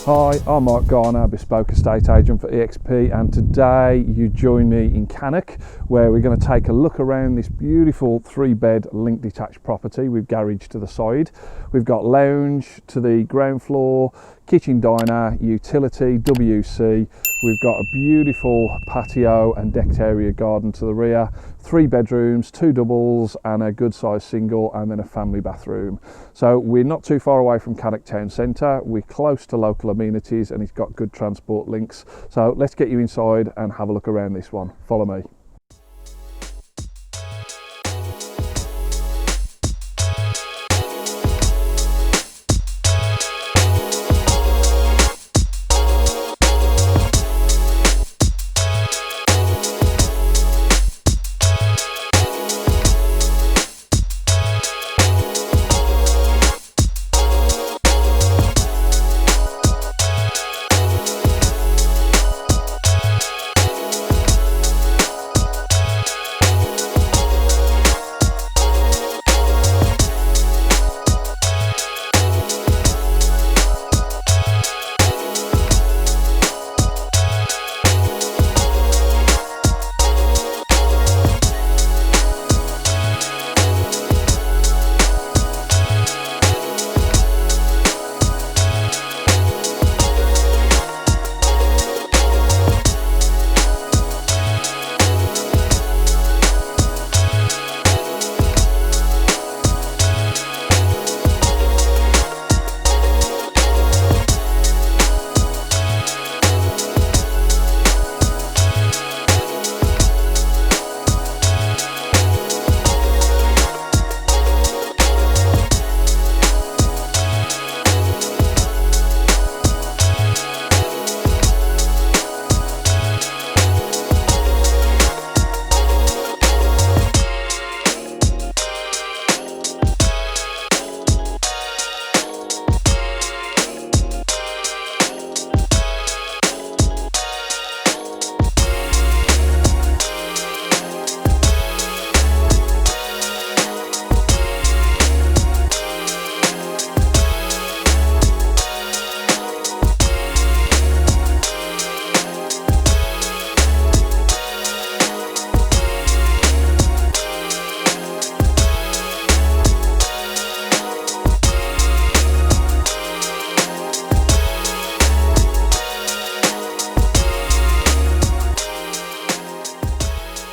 Hi, I'm Mark Garner, Bespoke Estate Agent for EXP, and today you join me in Cannock, where we're going to take a look around this beautiful 3-bed link detached property with garage to the side. We've got lounge to the ground floor, kitchen diner, utility, WC. We've got a beautiful patio and decked area garden to the rear, 3 bedrooms, 2 doubles and a good sized single, and then a family bathroom. So we're not too far away from Cannock town centre, we're close to local amenities, and it's got good transport links. So let's get you inside and have a look around this one. Follow me.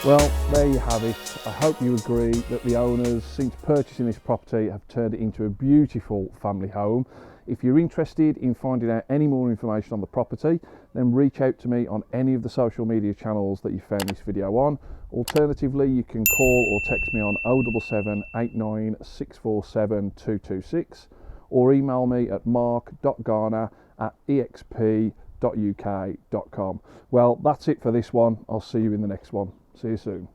Well, there you have it. I hope you agree that the owners, since purchasing this property, have turned it into a beautiful family home. If you're interested in finding out any more information on the property, then reach out to me on any of the social media channels that you found this video on. Alternatively, you can call or text me on 077 89 647 226 or email me at mark.garner@exp.uk.com. Well, that's it for this one. I'll see you in the next one. See you soon.